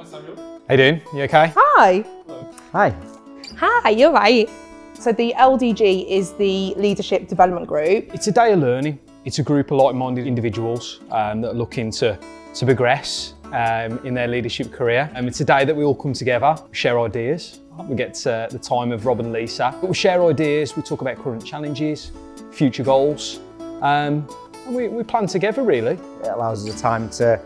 Samuel. How you doing? You okay? Hi. Hello. Hi. Hi, you're right. So the LDG is the Leadership Development Group. It's a day of learning. It's a group of like-minded individuals that are looking to progress in their leadership career. It's a day that we all come together, share ideas. We get the time of Rob and Lisa. We share ideas, we talk about current challenges, future goals, and we plan together really. It allows us a time to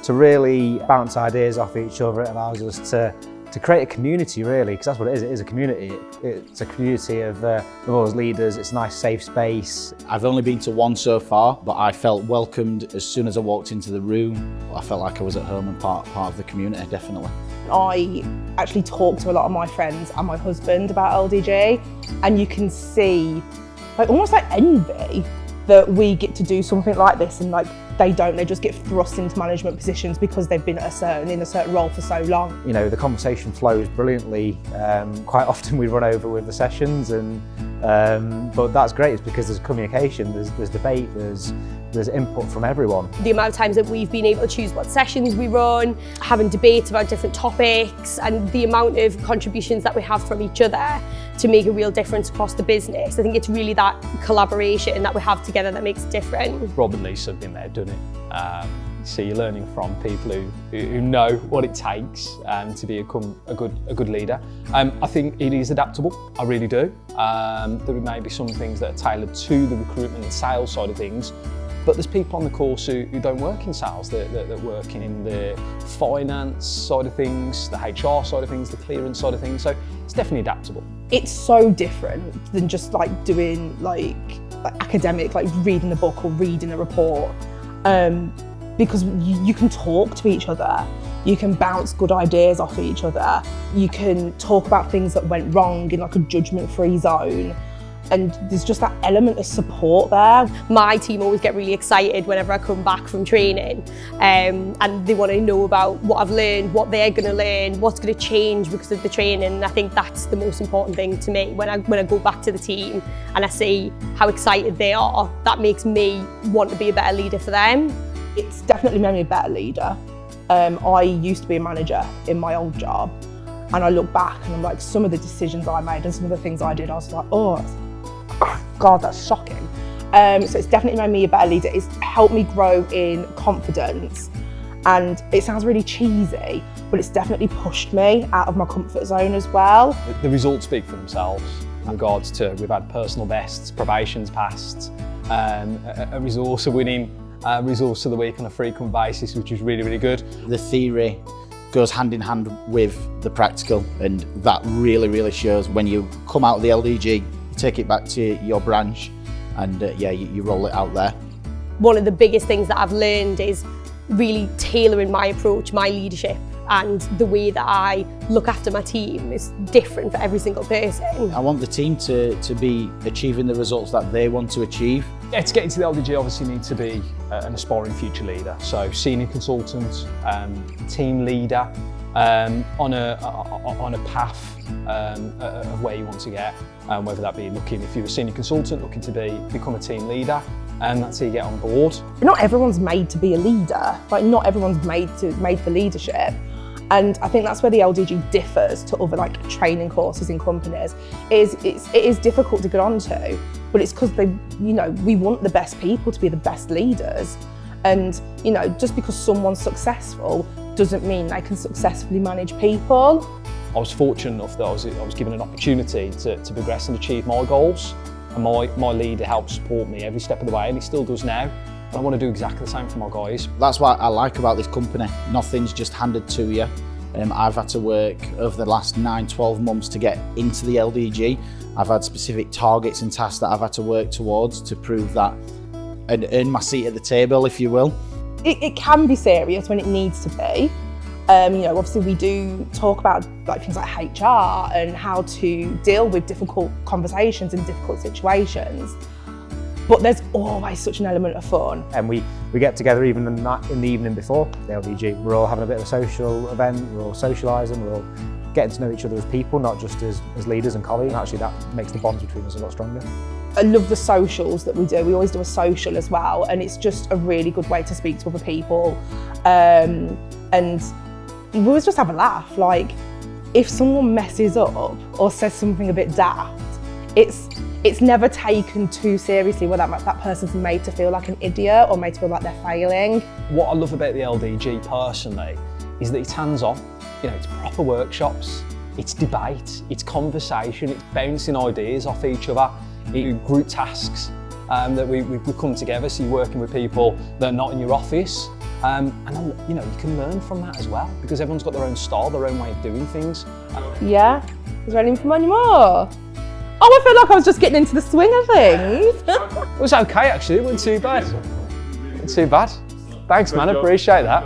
really bounce ideas off each other. It allows us to create a community really, because that's what it is. It is a community. It's a community of all as leaders. It's a nice safe space. I've only been to one so far, but I felt welcomed as soon as I walked into the room. I felt like I was at home and part of the community, definitely. I actually talk to a lot of my friends and my husband about LDG, and you can see almost like envy that we get to do something like this, and they just get thrust into management positions because they've been in a certain role for so long. You know, the conversation flows brilliantly. Quite often we run over with the sessions, but that's great. It's because there's communication, there's debate, there's input from everyone. The amount of times that we've been able to choose what sessions we run, having debates about different topics, and the amount of contributions that we have from each other to make a real difference across the business. I think it's really that collaboration that we have together that makes it different. Rob and Lisa have been there, done it. So you're learning from people who know what it takes to become a good leader. I think it is adaptable, I really do. There may be some things that are tailored to the recruitment and sales side of things, but there's people on the course who don't work in sales, that work in the finance side of things, the HR side of things, the clearance side of things, so it's definitely adaptable. It's so different than just doing academic, reading a book or reading a report, because you can talk to each other, you can bounce good ideas off each other, you can talk about things that went wrong in a judgment-free zone. And there's just that element of support there. My team always get really excited whenever I come back from training, and they want to know about what I've learned, what they're going to learn, what's going to change because of the training. And I think that's the most important thing to me. When I go back to the team and I see how excited they are, that makes me want to be a better leader for them. It's definitely made me a better leader. I used to be a manager in my old job, and I look back and I'm like, some of the decisions I made and some of the things I did, I was like, oh, God, that's shocking. So it's definitely made me a better leader. It's helped me grow in confidence. And it sounds really cheesy, but it's definitely pushed me out of my comfort zone as well. The results speak for themselves in regards to, we've had personal bests, probations passed, a resource winning resource of the week on a frequent basis, which is really, really good. The theory goes hand in hand with the practical, and that really, really shows when you come out of the LDG, you take it back to your branch, and you roll it out there. One of the biggest things that I've learned is really tailoring my approach, my leadership, and the way that I look after my team is different for every single person. I want the team to be achieving the results that they want to achieve. Yeah, to get into the LDG, obviously need to be an aspiring future leader. So senior consultant, team leader, on a path of where you want to get, whether that be if you're a senior consultant, looking to become a team leader, and that's how you get on board. Not everyone's made to be a leader. Not everyone's made for leadership. And I think that's where the LDG differs to other training courses in companies. It is difficult to get onto, but it's because we want the best people to be the best leaders. And just because someone's successful doesn't mean they can successfully manage people. I was fortunate enough that I was given an opportunity to progress and achieve my goals, and my leader helped support me every step of the way, and he still does now. And I want to do exactly the same for my guys. That's what I like about this company. Nothing's just handed to you. I've had to work over the last 9-12 months to get into the LDG. I've had specific targets and tasks that I've had to work towards to prove that and earn my seat at the table, if you will. It can be serious when it needs to be. Obviously we do talk about things like HR and how to deal with difficult conversations and difficult situations. But there's always such an element of fun. And we get together even in the evening before the LDG. We're all having a bit of a social event, we're all socialising, we're all getting to know each other as people, not just as leaders and colleagues. And actually that makes the bonds between us a lot stronger. I love the socials that we do. We always do a social as well, and it's just a really good way to speak to other people. And we always just have a laugh. Like, if someone messes up or says something a bit daft, it's never taken too seriously where that person's made to feel like an idiot or made to feel like they're failing. What I love about the LDG personally is that it's hands-on. You know, it's proper workshops, it's debate, it's conversation, it's bouncing ideas off each other, group tasks that we come together. So you're working with people that are not in your office, and you know, you can learn from that as well because everyone's got their own style, their own way of doing things. Yeah, is there anything any more? Oh, I feel like I was just getting into the swing of things. It was okay actually, it wasn't too bad. Not too bad. Thanks man, I appreciate that.